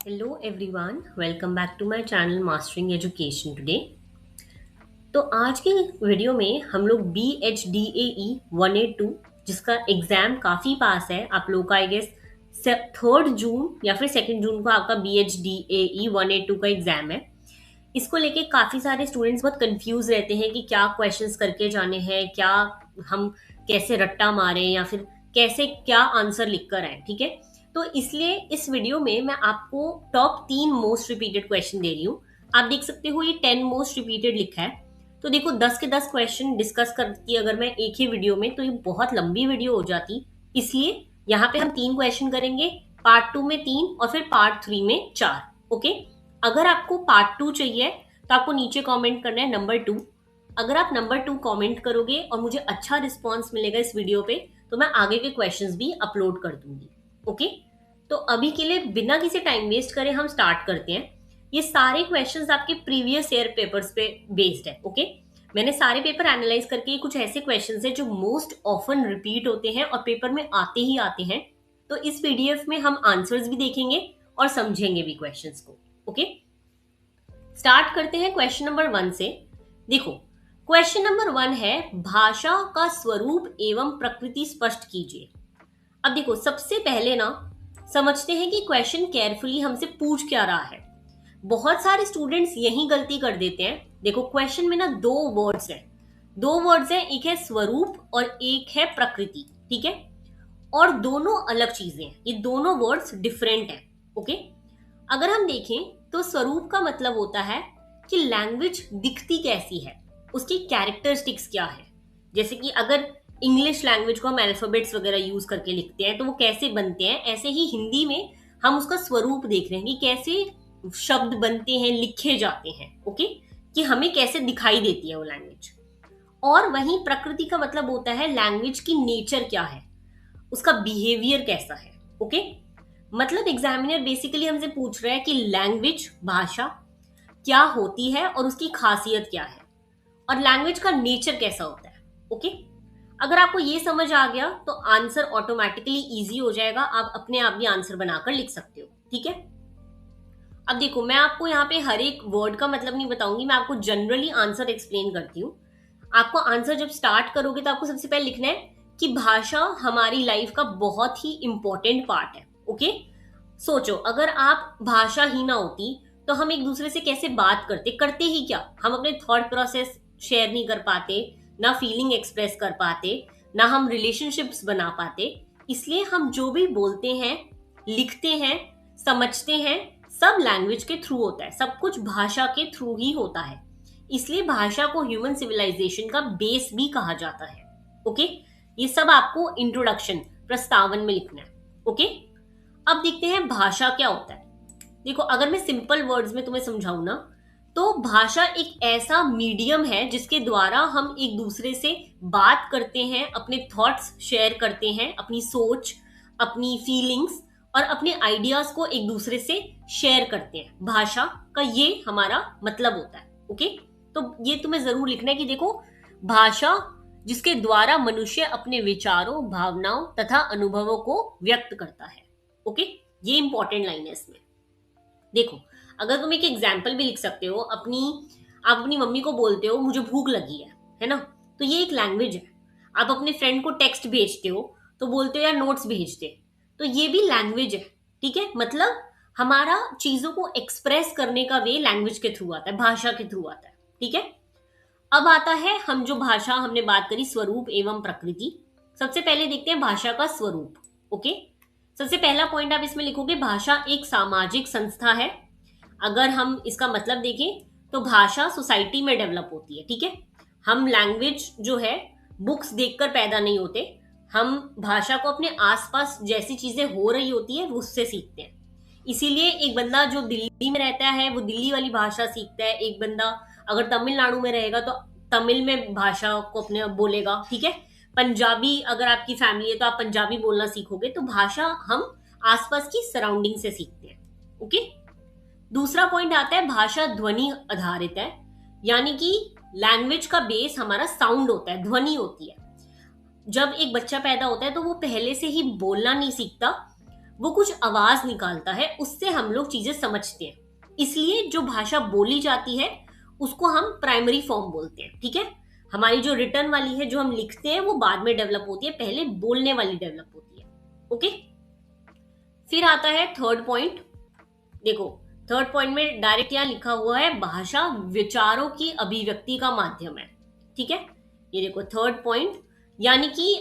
Hello everyone, welcome back to my channel Mastering Education today. तो आज के video में हम लोग बी एच डी ए ई 182 जिसका एग्जाम काफ़ी पास है आप लोग का आई गेस 3 जून या फिर 2 जून को आपका बी एच डी ए ई 182 का एग्जाम है। इसको लेके काफ़ी सारे स्टूडेंट्स बहुत कंफ्यूज रहते हैं कि क्या क्वेश्चंस करके जाने हैं, क्या हम कैसे रट्टा मारें या फिर कैसे क्या आंसर लिख कर आए। ठीक है, तो इसलिए इस वीडियो में मैं आपको टॉप 3 मोस्ट रिपीटेड क्वेश्चन दे रही हूँ। आप देख सकते हो ये 10 मोस्ट रिपीटेड लिखा है। तो देखो 10 के 10 क्वेश्चन डिस्कस करती अगर मैं एक ही वीडियो में तो ये बहुत लंबी वीडियो हो जाती। इसलिए यहाँ पे हम 3 क्वेश्चन करेंगे, पार्ट 2 में 3 और फिर पार्ट 3 में 4। ओके, अगर आपको पार्ट 2 चाहिए तो आपको नीचे कमेंट करना है नंबर 2। अगर आप नंबर 2 कमेंट करोगे और मुझे अच्छा रिस्पॉन्स मिलेगा इस वीडियो पे तो मैं आगे के क्वेश्चंस भी अपलोड कर दूंगी। ओके, तो अभी के लिए बिना किसी टाइम वेस्ट करे हम स्टार्ट करते हैं। ये सारे क्वेश्चंस आपके प्रीवियस ईयर पेपर्स पे बेस्ड है। ओके, मैंने सारे पेपर एनालाइज करके कुछ ऐसे क्वेश्चंस हैं जो मोस्ट ऑफन रिपीट होते हैं और पेपर में आते ही आते हैं। तो इस पीडीएफ में हम आंसर्स भी देखेंगे और समझेंगे भी क्वेश्चंस को। ओके, स्टार्ट करते हैं क्वेश्चन नंबर 1 से। देखो क्वेश्चन नंबर 1 है भाषा का स्वरूप एवं प्रकृति स्पष्ट कीजिए। अब देखो सबसे पहले ना समझते हैं कि क्वेश्चन केयरफुली हमसे पूछ क्या रहा है। बहुत सारे स्टूडेंट्स यही गलती कर देते हैं। देखो क्वेश्चन में ना दो वर्ड्स हैं, एक है स्वरूप और एक है प्रकृति। ठीक है, और दोनों अलग चीजें हैं, ये दोनों वर्ड्स डिफरेंट हैं। ओके, अगर हम देखें तो स्वरूप का मतलब होता है कि लैंग्वेज दिखती कैसी है, उसकी कैरेक्टरिस्टिक्स क्या है। जैसे कि अगर इंग्लिश लैंग्वेज को हम अल्फाबेट्स वगैरह यूज करके लिखते हैं तो वो कैसे बनते हैं, ऐसे ही हिंदी में हम उसका स्वरूप देख रहे हैं कि कैसे शब्द बनते हैं, लिखे जाते हैं। ओके, कि हमें कैसे दिखाई देती है वो लैंग्वेज। और वहीं प्रकृति का मतलब होता है लैंग्वेज की नेचर क्या है, उसका बिहेवियर कैसा है। ओके, मतलब एग्जामिनर बेसिकली हमसे पूछ रहा है कि लैंग्वेज भाषा क्या होती है और उसकी खासियत क्या है और लैंग्वेज का नेचर कैसा होता है। ओके, अगर आपको ये समझ आ गया तो आंसर ऑटोमेटिकली इजी हो जाएगा, आप अपने आप भी आंसर बनाकर लिख सकते हो। ठीक है, अब देखो मैं आपको यहाँ पे हर एक वर्ड का मतलब नहीं बताऊंगी, मैं आपको जनरली आंसर एक्सप्लेन करती हूँ। आपको आंसर जब स्टार्ट करोगे तो आपको सबसे पहले लिखना है कि भाषा हमारी लाइफ का बहुत ही इंपॉर्टेंट पार्ट है। ओके, सोचो अगर आप भाषा ही ना होती तो हम एक दूसरे से कैसे बात करते ही क्या, हम अपने थॉट प्रोसेस शेयर नहीं कर पाते, ना फीलिंग एक्सप्रेस कर पाते, ना हम रिलेशनशिप्स बना पाते। इसलिए हम जो भी बोलते हैं, लिखते हैं, समझते हैं, सब लैंग्वेज के थ्रू होता है, सब कुछ भाषा के थ्रू ही होता है। इसलिए भाषा को ह्यूमन सिविलाइजेशन का बेस भी कहा जाता है। ओके, ये सब आपको इंट्रोडक्शन प्रस्तावन में लिखना है। ओके, अब देखते हैं भाषा क्या होता है। देखो अगर मैं सिंपल वर्ड्स में तुम्हें समझाऊं ना तो भाषा एक ऐसा मीडियम है जिसके द्वारा हम एक दूसरे से बात करते हैं, अपने थॉट्स शेयर करते हैं, अपनी सोच, अपनी फीलिंग्स और अपने आइडियाज को एक दूसरे से शेयर करते हैं। भाषा का ये हमारा मतलब होता है। ओके, तो ये तुम्हें जरूर लिखना है कि देखो भाषा जिसके द्वारा मनुष्य अपने विचारों, भावनाओं तथा अनुभवों को व्यक्त करता है। ओके, ये इंपॉर्टेंट लाइन है इसमें। देखो अगर तुम एक एग्जाम्पल भी लिख सकते हो, आप अपनी मम्मी को बोलते हो मुझे भूख लगी है ना, तो ये एक लैंग्वेज है। आप अपने फ्रेंड को टेक्स्ट भेजते हो तो बोलते हो यार नोट्स भेज दे, तो ये भी लैंग्वेज है। ठीक है, मतलब हमारा चीजों को एक्सप्रेस करने का वे लैंग्वेज के थ्रू आता है, भाषा के थ्रू आता है। ठीक है, अब आता है हम जो भाषा हमने बात करी स्वरूप एवं प्रकृति। सबसे पहले देखते हैं भाषा का स्वरूप। ओके, सबसे पहला पॉइंट आप इसमें लिखोगे भाषा एक सामाजिक संस्था है। अगर हम इसका मतलब देखें तो भाषा सोसाइटी में डेवलप होती है। ठीक है, हम लैंग्वेज जो है बुक्स देखकर पैदा नहीं होते, हम भाषा को अपने आसपास जैसी चीजें हो रही होती है उससे सीखते हैं। इसीलिए एक बंदा जो दिल्ली में रहता है वो दिल्ली वाली भाषा सीखता है, एक बंदा अगर तमिलनाडु में रहेगा तो तमिल में भाषा को अपने बोलेगा। ठीक है, पंजाबी अगर आपकी फैमिली है तो आप पंजाबी बोलना सीखोगे। तो भाषा हम आसपास की सराउंडिंग से सीखते हैं। ओके, दूसरा पॉइंट आता है भाषा ध्वनि आधारित है, यानी कि लैंग्वेज का बेस हमारा साउंड होता है, ध्वनि होती है। जब एक बच्चा पैदा होता है तो वो पहले से ही बोलना नहीं सीखता, वो कुछ आवाज निकालता है, उससे हम लोग चीजें समझते हैं। इसलिए जो भाषा बोली जाती है उसको हम प्राइमरी फॉर्म बोलते हैं। ठीक है, हमारी जो रिटर्न वाली है, जो हम लिखते हैं, वो बाद में डेवलप होती है, पहले बोलने वाली डेवलप होती है। ओके, फिर आता है थर्ड पॉइंट। देखो, थर्ड पॉइंट में डायरेक्ट यहाँ लिखा हुआ है भाषा विचारों की अभिव्यक्ति का माध्यम है। ठीक है, ये देखो थर्ड पॉइंट, यानी कि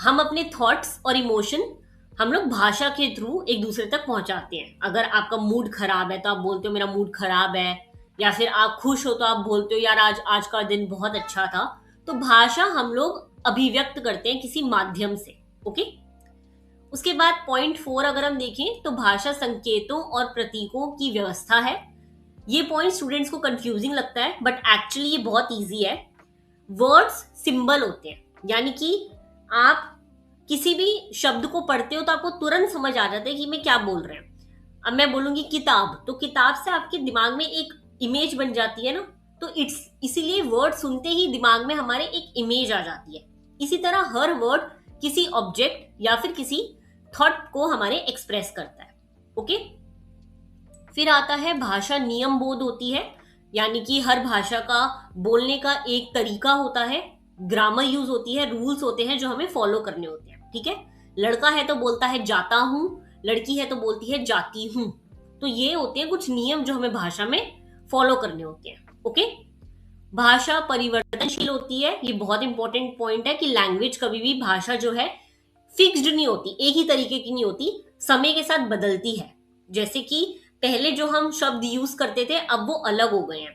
हम अपने थॉट्स और इमोशन हम लोग भाषा के थ्रू एक दूसरे तक पहुंचाते हैं। अगर आपका मूड खराब है तो आप बोलते हो मेरा मूड खराब है, या फिर आप खुश हो तो आप बोलते हो यार आज आज का दिन बहुत अच्छा था। तो भाषा हम लोग अभिव्यक्त करते हैं किसी माध्यम से। ओके, उसके बाद पॉइंट 4 अगर हम देखें तो भाषा संकेतों और प्रतीकों की व्यवस्था है। ये पॉइंट स्टूडेंट्स को कंफ्यूजिंग लगता है, बट एक्चुअली ये बहुत इजी है। वर्ड्स सिंबल होते हैं, यानी कि आप किसी भी शब्द को पढ़ते हो तो आपको तुरंत समझ आ जाता है कि मैं क्या बोल रहे हैं। अब मैं बोलूंगी किताब, तो किताब से आपके दिमाग में एक इमेज बन जाती है ना, तो इसीलिए वर्ड सुनते ही दिमाग में हमारे एक इमेज आ जाती है। इसी तरह हर वर्ड किसी ऑब्जेक्ट या फिर किसी थॉट को हमारे एक्सप्रेस करता है। ओके, फिर आता है भाषा नियम बोध होती है, यानी कि हर भाषा का बोलने का एक तरीका होता है, ग्रामर यूज होती है, रूल्स होते हैं जो हमें फॉलो करने होते हैं। ठीक है, लड़का है तो बोलता है जाता हूं, लड़की है तो बोलती है जाती हूं। तो ये होते हैं कुछ नियम जो हमें भाषा में फॉलो करने होते हैं। ओके, भाषा परिवर्तनशील होती है। ये बहुत इंपॉर्टेंट पॉइंट है कि लैंग्वेज कभी भी, भाषा जो है फिक्स्ड नहीं होती, एक ही तरीके की नहीं होती, समय के साथ बदलती है। जैसे कि पहले जो हम शब्द यूज करते थे अब वो अलग हो गए हैं।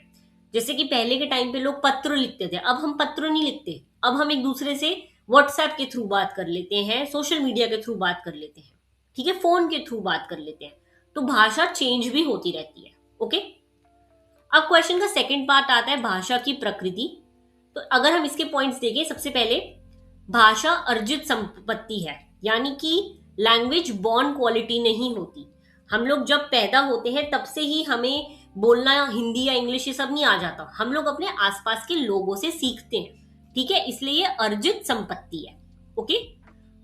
जैसे कि पहले के टाइम पे लोग पत्र लिखते थे, अब हम पत्र नहीं लिखते, अब हम एक दूसरे से व्हाट्सएप के थ्रू बात कर लेते हैं, सोशल मीडिया के थ्रू बात कर लेते हैं। ठीक है, फोन के थ्रू बात कर लेते हैं। तो भाषा चेंज भी होती रहती है। ओके, अब क्वेश्चन का सेकंड पार्ट आता है भाषा की प्रकृति। तो अगर हम इसके पॉइंट्स देखें, सबसे पहले भाषा अर्जित संपत्ति है, यानी कि लैंग्वेज बॉर्न क्वालिटी नहीं होती। हम लोग जब पैदा होते हैं तब से ही हमें बोलना हिंदी या इंग्लिश ये सब नहीं आ जाता, हम लोग अपने आसपास के लोगों से सीखते हैं। ठीक है, इसलिए ये अर्जित संपत्ति है। ओके,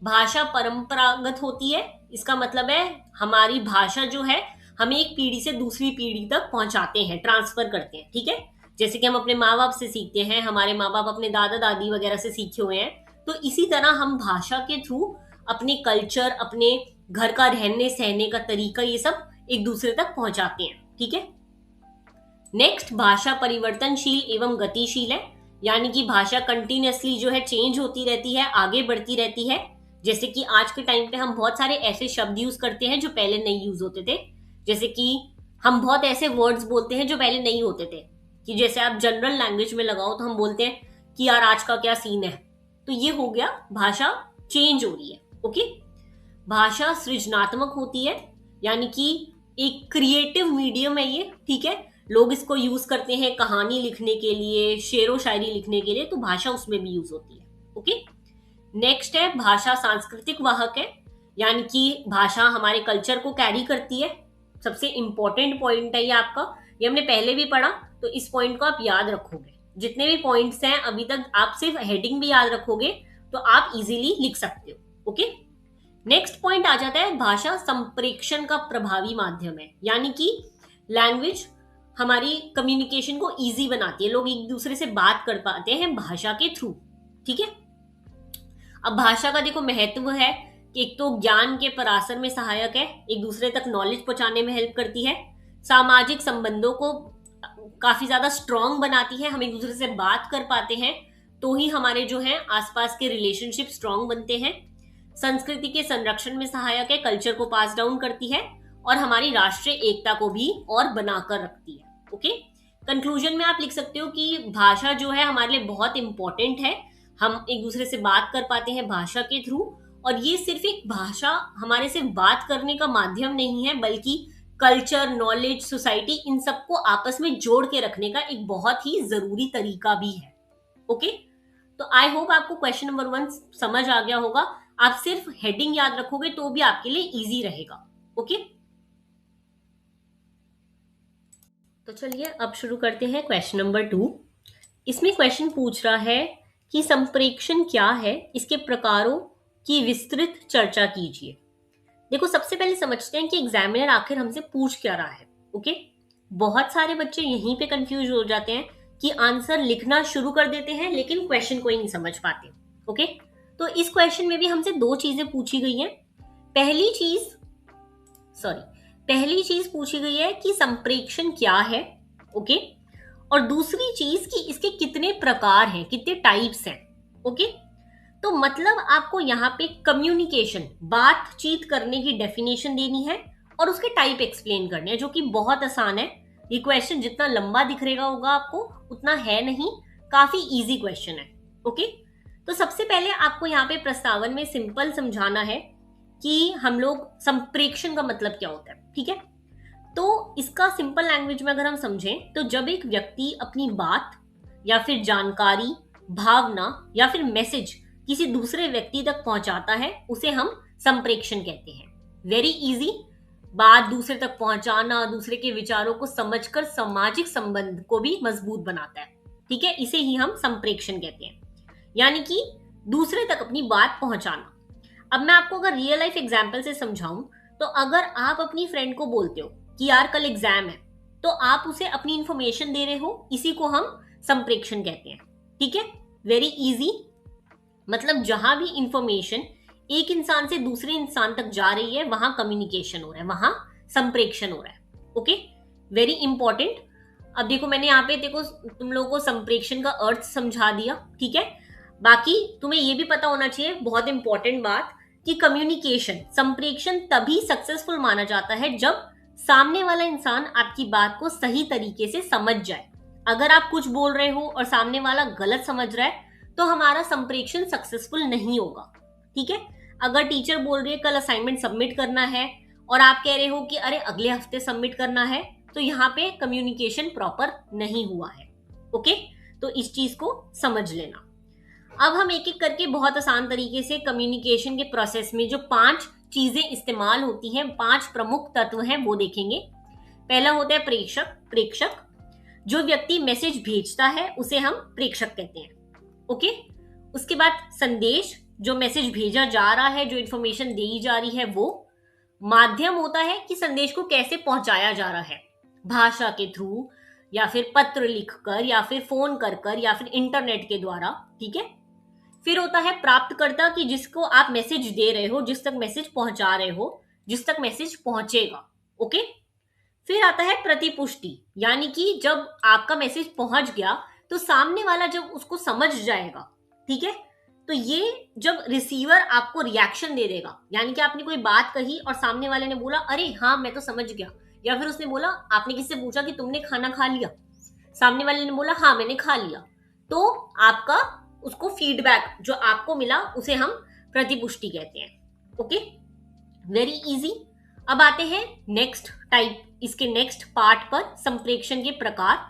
भाषा परंपरागत होती है, इसका मतलब है हमारी भाषा जो है हमें एक पीढ़ी से दूसरी पीढ़ी तक पहुंचाते हैं, ट्रांसफर करते हैं। ठीक है, जैसे कि हम अपने माँ बाप से सीखते हैं, हमारे माँ बाप अपने दादा दादी वगैरह से सीखे हुए हैं, तो इसी तरह हम भाषा के थ्रू अपने कल्चर, अपने घर का रहने सहने का तरीका, ये सब एक दूसरे तक पहुंचाते हैं। ठीक है, नेक्स्ट, भाषा परिवर्तनशील एवं गतिशील है, यानी कि भाषा कंटिन्यूअसली जो है चेंज होती रहती है, आगे बढ़ती रहती है। जैसे कि आज के टाइम पे हम बहुत सारे ऐसे शब्द यूज करते हैं जो पहले नहीं यूज होते थे। जैसे कि हम बहुत ऐसे वर्ड्स बोलते हैं जो पहले नहीं होते थे, कि जैसे आप जनरल लैंग्वेज में लगाओ तो हम बोलते हैं कि यार आज का क्या सीन है। तो ये हो गया, भाषा चेंज हो रही है। ओके, भाषा सृजनात्मक होती है, यानी कि एक क्रिएटिव मीडियम है ये। ठीक है, लोग इसको यूज करते हैं कहानी लिखने के लिए, शेरो शायरी लिखने के लिए, तो भाषा उसमें भी यूज होती है। ओके, नेक्स्ट है भाषा सांस्कृतिक वाहक है, यानी कि भाषा हमारे कल्चर को कैरी करती है। सबसे इंपॉर्टेंट पॉइंट है ये आपका, ये हमने पहले भी पढ़ा, तो इस पॉइंट को आप याद रखोगे। जितने भी पॉइंट्स हैं अभी तक, आप सिर्फ हेडिंग भी याद रखोगे तो आप इजीली लिख सकते हो। ओके, नेक्स्ट पॉइंट आ जाता है भाषा संप्रेषण का प्रभावी माध्यम है, यानी कि लैंग्वेज हमारी कम्युनिकेशन को इजी बनाती है, लोग एक दूसरे से बात कर पाते हैं भाषा के थ्रू। ठीक है, अब भाषा का देखो महत्व है कि एक तो ज्ञान के परासर में सहायक है, एक दूसरे तक नॉलेज पहुंचाने में हेल्प करती है, सामाजिक संबंधों को काफी ज्यादा स्ट्रांग बनाती है, हम एक दूसरे से बात कर पाते हैं तो ही हमारे जो है आसपास के रिलेशनशिप स्ट्रांग बनते हैं, संस्कृति के संरक्षण में सहायक है, कल्चर को पास डाउन करती है, और हमारी राष्ट्रीय एकता को भी और बनाकर रखती है। ओके, कंक्लूजन में आप लिख सकते हो कि भाषा जो है हमारे लिए बहुत इंपॉर्टेंट है, हम एक दूसरे से बात कर पाते हैं भाषा के थ्रू, और ये सिर्फ एक भाषा हमारे सिर्फ बात करने का माध्यम नहीं है, बल्कि कल्चर, नॉलेज, सोसाइटी, इन सबको आपस में जोड़ के रखने का एक बहुत ही जरूरी तरीका भी है। ओके, तो आई होप आपको क्वेश्चन नंबर 1 समझ आ गया होगा। आप सिर्फ हेडिंग याद रखोगे तो भी आपके लिए इजी रहेगा। ओके, तो चलिए अब शुरू करते हैं क्वेश्चन नंबर 2। इसमें क्वेश्चन पूछ रहा है कि संप्रेषण क्या है, इसके प्रकारों की विस्तृत चर्चा कीजिए। देखो, सबसे पहले समझते हैं कि एग्जामिनर आखिर हमसे पूछ क्या रहा है। ओके, बहुत सारे बच्चे यहीं पे कंफ्यूज हो जाते हैं कि आंसर लिखना शुरू कर देते हैं लेकिन क्वेश्चन को ही नहीं समझ पाते। ओके, तो इस क्वेश्चन में भी हमसे दो चीजें पूछी गई हैं। पहली चीज सॉरी पहली चीज पूछी गई है कि संप्रेक्षण क्या है। ओके, और दूसरी चीज कि इसके कितने प्रकार हैं, कितने टाइप्स हैं। ओके, तो मतलब आपको यहाँ पे कम्युनिकेशन, बातचीत करने की डेफिनेशन देनी है और उसके टाइप एक्सप्लेन करने हैं, जो कि बहुत आसान है। ये क्वेश्चन जितना लंबा दिख रहेगा होगा आपको, उतना है नहीं, काफी इजी क्वेश्चन है। ओके, तो सबसे पहले आपको यहाँ पे प्रस्तावन में सिंपल समझाना है कि हम लोग संप्रेक्षण का मतलब क्या होता है। ठीक है, तो इसका सिंपल लैंग्वेज में अगर हम समझें तो जब एक व्यक्ति अपनी बात या फिर जानकारी, भावना या फिर मैसेज किसी दूसरे व्यक्ति तक पहुंचाता है, उसे हम संप्रेक्षण कहते हैं। वेरी इजी, बात दूसरे तक पहुंचाना, दूसरे के विचारों को समझकर सामाजिक संबंध को भी मजबूत बनाता है। ठीक है, इसे ही हम संप्रेक्षण कहते हैं, यानी कि दूसरे तक अपनी बात पहुंचाना। अब मैं आपको अगर रियल लाइफ एग्जाम्पल से समझाऊं, तो अगर आप अपनी फ्रेंड को बोलते हो कि यार कल एग्जाम है, तो आप उसे अपनी इंफॉर्मेशन दे रहे हो, इसी को हम संप्रेक्षण कहते हैं। ठीक है, वेरी इजी, मतलब जहां भी इंफॉर्मेशन एक इंसान से दूसरे इंसान तक जा रही है वहां कम्युनिकेशन हो रहा है, वहां संप्रेक्षण हो रहा है। Okay, very important. अब देखो, मैंने यहाँ पे देखो तुम लोगों को संप्रेक्षण का अर्थ समझा दिया। ठीक है, बाकी तुम्हें ये भी पता होना चाहिए, बहुत इंपॉर्टेंट बात, कि कम्युनिकेशन, संप्रेक्षण तभी सक्सेसफुल माना जाता है जब सामने वाला इंसान आपकी बात को सही तरीके से समझ जाए। अगर आप कुछ बोल रहे हो और सामने वाला गलत समझ रहा है तो हमारा संप्रेक्षण सक्सेसफुल नहीं होगा। ठीक है, अगर टीचर बोल रही है कल असाइनमेंट सबमिट करना है और आप कह रहे हो कि अरे अगले हफ्ते सबमिट करना है, तो यहाँ पे कम्युनिकेशन प्रॉपर नहीं हुआ है। ओके, तो इस चीज को समझ लेना। अब हम एक एक करके बहुत आसान तरीके से कम्युनिकेशन के प्रोसेस में जो 5 चीजें इस्तेमाल होती हैं, 5 प्रमुख तत्व हैं, वो देखेंगे। पहला होता है प्रेषक। प्रेषक, जो व्यक्ति मैसेज भेजता है उसे हम प्रेषक कहते हैं। ओके, उसके बाद संदेश, जो मैसेज भेजा जा रहा है, जो इंफॉर्मेशन दी जा रही है, वो माध्यम होता है कि संदेश को कैसे पहुंचाया जा रहा है, भाषा के थ्रू या फिर पत्र लिखकर या फिर फोन कर या फिर इंटरनेट के द्वारा। ठीक है, फिर होता है प्राप्तकर्ता, कि जिसको आप मैसेज दे रहे हो, जिस तक मैसेज पहुंचा रहे हो, जिस तक मैसेज पहुंचेगा। ओके, फिर आता है प्रतिपुष्टि, यानी कि जब आपका मैसेज पहुंच गया तो सामने वाला जब उसको समझ जाएगा, ठीक है, तो ये जब रिसीवर आपको रिएक्शन दे देगा, यानी कि आपने कोई बात कही और सामने वाले ने बोला अरे हाँ मैं तो समझ गया, या फिर उसने बोला, आपने किससे पूछा कि तुमने खाना खा लिया, सामने वाले ने बोला हाँ मैंने खा लिया, तो आपका उसको फीडबैक जो आपको मिला उसे हम प्रतिपुष्टि कहते हैं। Okay, very easy. अब आते हैं नेक्स्ट टाइप, इसके नेक्स्ट पार्ट पर, संप्रेक्षण के प्रकार।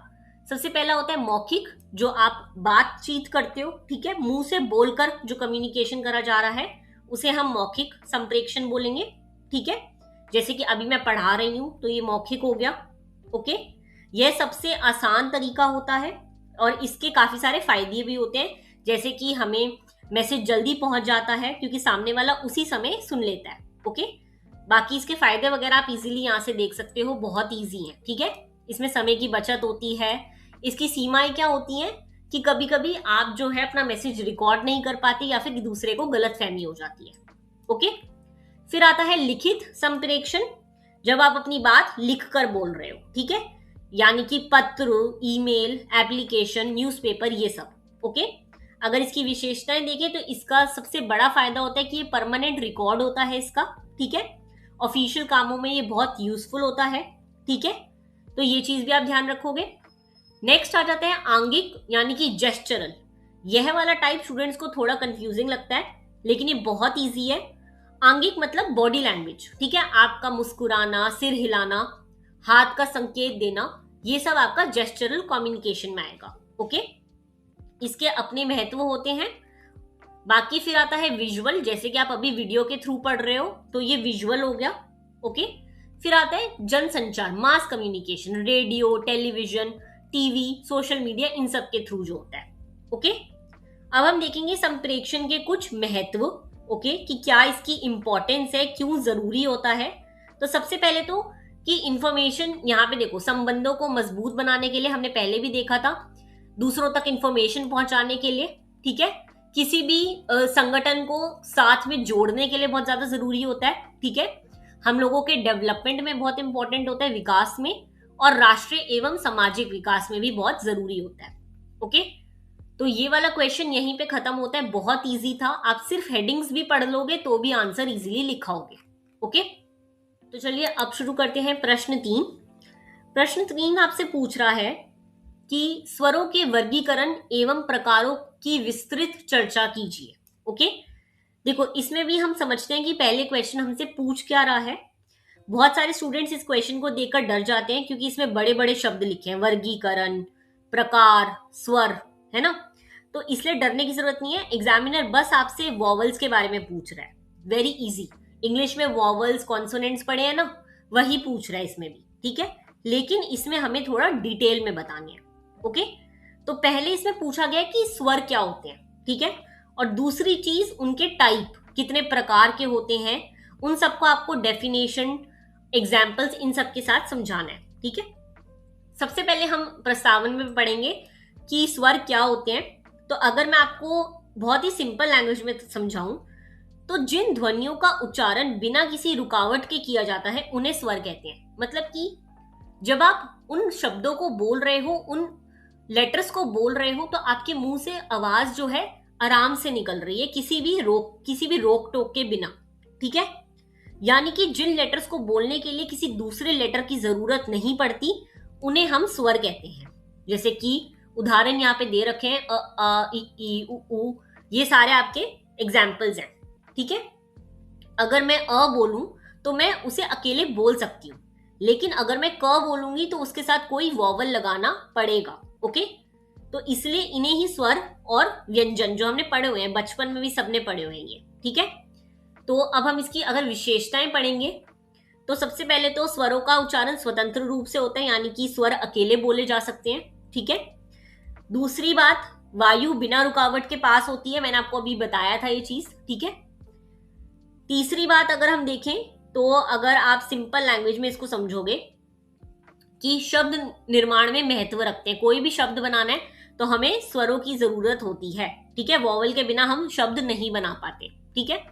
सबसे पहला होता है मौखिक, जो आप बातचीत करते हो, ठीक है, मुंह से बोलकर जो कम्युनिकेशन करा जा रहा है उसे हम मौखिक संप्रेक्षण बोलेंगे। ठीक है, जैसे कि अभी मैं पढ़ा रही हूं तो ये मौखिक हो गया। ओके, यह सबसे आसान तरीका होता है और इसके काफी सारे फायदे भी होते हैं, जैसे कि हमें मैसेज जल्दी पहुंच जाता है क्योंकि सामने वाला उसी समय सुन लेता है। ओके, बाकी इसके फायदे वगैरह आप इजीली यहाँ से देख सकते हो, बहुत इजी है। ठीक है, इसमें समय की बचत होती है। इसकी सीमाएं क्या होती हैं कि कभी कभी आप जो है अपना मैसेज रिकॉर्ड नहीं कर पाते या फिर दूसरे को गलतफहमी हो जाती है। ओके, फिर आता है लिखित संप्रेक्षण, जब आप अपनी बात लिख कर बोल रहे हो, ठीक है, यानी कि पत्र, ईमेल, एप्लीकेशन, न्यूज़पेपर, ये सब। ओके, अगर इसकी विशेषताएं देखें तो इसका सबसे बड़ा फायदा होता है कि ये परमानेंट रिकॉर्ड होता है इसका। ठीक है, ऑफिशियल कामों में ये बहुत यूजफुल होता है। ठीक है, तो ये चीज भी आप ध्यान रखोगे। नेक्स्ट आ जाता है आंगिक, यानी कि जेस्चरल। यह वाला टाइप स्टूडेंट्स को थोड़ा कंफ्यूजिंग लगता है, लेकिन ये बहुत इजी है। आंगिक मतलब बॉडी लैंग्वेज, ठीक है, आपका मुस्कुराना, सिर हिलाना, हाथ का संकेत देना, ये सब आपका जेस्चरल कम्युनिकेशन में आएगा। ओके, इसके अपने महत्व होते हैं। बाकी फिर आता है विजुअल, जैसे कि आप अभी वीडियो के थ्रू पढ़ रहे हो तो ये विजुअल हो गया। ओके, फिर आता है जनसंचार, mass communication, radio, television, TV, social media, इन सब के थ्रू जो होता है। ओके, अब हम देखेंगे संप्रेक्षण के कुछ महत्व, ओके, कि क्या इसकी इंपॉर्टेंस है, क्यों जरूरी होता है। तो सबसे पहले तो कि इंफॉर्मेशन, यहाँ पे देखो, संबंधों को मजबूत बनाने के लिए, हमने पहले भी देखा था, दूसरों तक इंफॉर्मेशन पहुंचाने के लिए, ठीक है, किसी भी संगठन को साथ में जोड़ने के लिए बहुत ज्यादा जरूरी होता है, ठीक है, हम लोगों के डेवलपमेंट में बहुत इंपॉर्टेंट होता है, विकास में, और राष्ट्रीय एवं सामाजिक विकास में भी बहुत जरूरी होता है। ओके, तो ये वाला क्वेश्चन यहीं पे खत्म होता है, बहुत इजी था, आप सिर्फ हेडिंग्स भी पढ़ लोगे तो भी आंसर इजीली लिखाओगे। ओके, तो चलिए अब शुरू करते हैं प्रश्न 3। प्रश्न 3 आपसे पूछ रहा है कि स्वरों के वर्गीकरण एवं प्रकारों की विस्तृत चर्चा कीजिए। ओके, देखो इसमें भी हम समझते हैं कि पहले क्वेश्चन हमसे पूछ क्या रहा है। बहुत सारे स्टूडेंट्स इस क्वेश्चन को देखकर डर जाते हैं क्योंकि इसमें बड़े बड़े शब्द लिखे हैं, वर्गीकरण, प्रकार, स्वर, है ना, तो इसलिए डरने की जरूरत नहीं है। एग्जामिनर बस आपसे वॉवल्स के बारे में पूछ रहा है, वेरी इजी, इंग्लिश में वॉवल्स कॉन्सोनेंट्स पढ़े हैं ना, वही पूछ रहा है इसमें भी, ठीक है, लेकिन इसमें हमें थोड़ा डिटेल में बताने हैं। ओके, तो पहले इसमें पूछा गया कि स्वर क्या होते हैं, ठीक है, और दूसरी चीज उनके टाइप कितने प्रकार के होते हैं, उन सबको आपको डेफिनेशन, एग्जाम्पल्स, इन सब के साथ समझाना है, ठीक है। सबसे पहले हम प्रस्तावन में पढ़ेंगे कि स्वर क्या होते हैं। तो अगर मैं आपको बहुत ही सिंपल लैंग्वेज में समझाऊं तो जिन ध्वनियों का उच्चारण बिना किसी रुकावट के किया जाता है उन्हें स्वर कहते हैं। मतलब कि जब आप उन शब्दों को बोल रहे हो, उन लेटर्स को बोल रहे हो, तो आपके मुंह से आवाज जो है आराम से निकल रही है, किसी भी रोक टोक के बिना, ठीक है। यानी कि जिन लेटर्स को बोलने के लिए किसी दूसरे लेटर की जरूरत नहीं पड़ती उन्हें हम स्वर कहते हैं। जैसे कि उदाहरण यहाँ पे दे रखे हैं, अ आ इ ई उ ऊ, ये सारे आपके एग्जाम्पल्स हैं, ठीक है। अगर मैं अ बोलूं तो मैं उसे अकेले बोल सकती हूँ, लेकिन अगर मैं क बोलूंगी तो उसके साथ कोई वॉवल लगाना पड़ेगा। ओके, तो इसलिए इन्हें ही स्वर और व्यंजन, जो हमने पढ़े हुए हैं बचपन में भी सबने पढ़े हुए हैं ये, ठीक है। तो अब हम इसकी अगर विशेषताएं पढ़ेंगे तो सबसे पहले तो स्वरों का उच्चारण स्वतंत्र रूप से होता है, यानी कि स्वर अकेले बोले जा सकते हैं, ठीक है। दूसरी बात, वायु बिना रुकावट के पास होती है, मैंने आपको अभी बताया था ये चीज, ठीक है। तीसरी बात अगर हम देखें तो अगर आप सिंपल लैंग्वेज में इसको समझोगे कि शब्द निर्माण में महत्व रखते हैं, कोई भी शब्द बनाना है तो हमें स्वरों की जरूरत होती है, ठीक है, वॉवल के बिना हम शब्द नहीं बना पाते, ठीक है।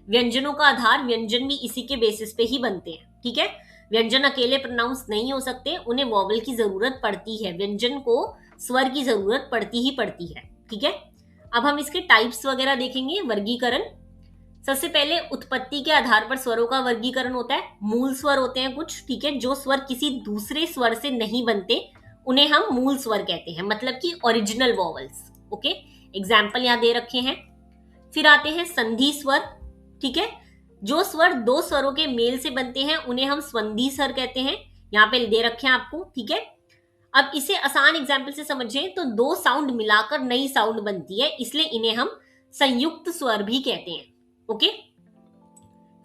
व्यंजनों का आधार, व्यंजन भी इसी के बेसिस पे ही बनते हैं, ठीक है। व्यंजन अकेले प्रोनाउंस नहीं हो सकते, उन्हें वॉवल की जरूरत पड़ती है, व्यंजन को स्वर की जरूरत पड़ती ही पड़ती है, ठीक है। अब हम इसके टाइप्स वगैरह देखेंगे, वर्गीकरण। सबसे पहले उत्पत्ति के आधार पर स्वरों का वर्गीकरण होता है। मूल स्वर होते हैं कुछ, ठीक है, जो स्वर किसी दूसरे स्वर से नहीं बनते उन्हें हम मूल स्वर कहते हैं, मतलब कि ओरिजिनल वॉवल्स। ओके, एग्जाम्पल यहाँ दे रखे हैं। फिर आते हैं संधि स्वर, ठीक है, जो स्वर दो स्वरों के मेल से बनते हैं उन्हें हम संधि स्वर कहते हैं, यहाँ पे दे रखे हैं आपको, ठीक है। अब इसे आसान एग्जाम्पल से समझें तो दो साउंड मिलाकर नई साउंड बनती है, इसलिए इन्हें हम संयुक्त स्वर भी कहते हैं। ओके,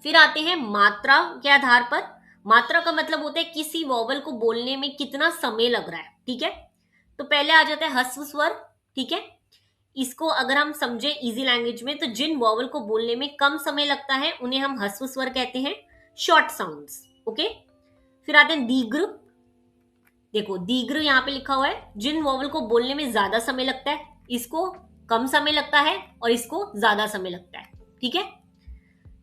फिर आते हैं मात्रा के आधार पर। मात्रा का मतलब होता है किसी वॉवल को बोलने में कितना समय लग रहा है, ठीक है। तो पहले आ जाता है ह्रस्व स्वर, ठीक है। इसको अगर हम समझे इजी लैंग्वेज में तो जिन वॉवल को बोलने में कम समय लगता है उन्हें हम ह्रस्व स्वर कहते हैं, शॉर्ट साउंड्स। ओके, फिर आते हैं दीर्घ। देखो दीर्घ यहाँ पे लिखा हुआ है, जिन वॉवल को बोलने में ज्यादा समय लगता है, इसको कम समय लगता है और इसको ज्यादा समय लगता है, ठीक है।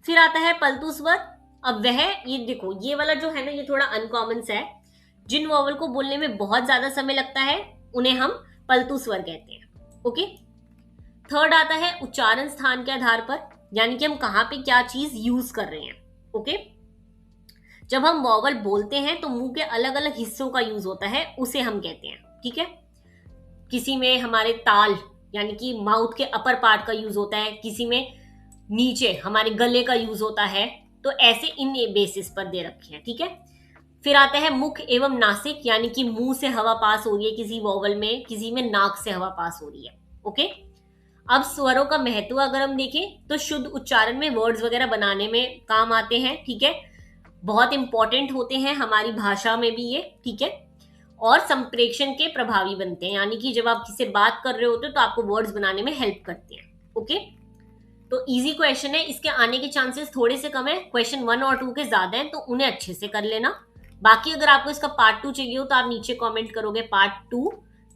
फिर आता है पलतू स्वर। अब वह, ये देखो ये वाला जो है ना, ये थोड़ा अनकॉमन सा है, जिन वॉवल को बोलने में बहुत ज्यादा समय लगता है उन्हें हम पलतू स्वर कहते हैं। ओके, थर्ड आता है उच्चारण स्थान के आधार पर, यानी कि हम कहां पे क्या चीज यूज कर रहे हैं। ओके, जब हम वॉवल बोलते हैं तो मुंह के अलग अलग हिस्सों का यूज होता है, उसे हम कहते हैं, ठीक है। किसी में हमारे ताल यानी कि माउथ के अपर पार्ट का यूज होता है, किसी में नीचे हमारे गले का यूज होता है, तो ऐसे इन बेसिस पर दे रखे हैं, ठीक है। फिर आता है मुख एवं नासिक, यानी कि मुंह से हवा पास हो रही है किसी वॉवल में, किसी में नाक से हवा पास हो रही है। ओके, अब स्वरों का महत्व अगर हम देखें तो शुद्ध उच्चारण में वर्ड्स वगैरह बनाने में काम आते हैं, ठीक है, बहुत इंपॉर्टेंट होते हैं हमारी भाषा में भी ये, ठीक है। और संप्रेषण के प्रभावी बनते हैं, यानी कि जब आप किसी से बात कर रहे होते हो तो आपको वर्ड्स बनाने में हेल्प करते हैं। ओके, तो इजी क्वेश्चन है, इसके आने के चांसेस थोड़े से कम है, क्वेश्चन 1 और 2 के ज्यादा हैं, तो उन्हें अच्छे से कर लेना। बाकी अगर आपको इसका पार्ट 2 चाहिए हो तो आप नीचे कमेंट करोगे पार्ट 2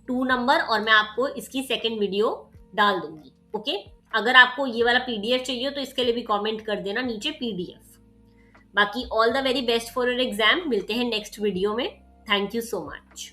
2 नंबर, और मैं आपको इसकी सेकंड वीडियो डाल दूंगी। ओके, अगर आपको ये वाला पीडीएफ चाहिए तो इसके लिए भी कमेंट कर देना नीचे पीडीएफ। बाकी all the very best for your exam, मिलते हैं नेक्स्ट वीडियो में। Thank you so much.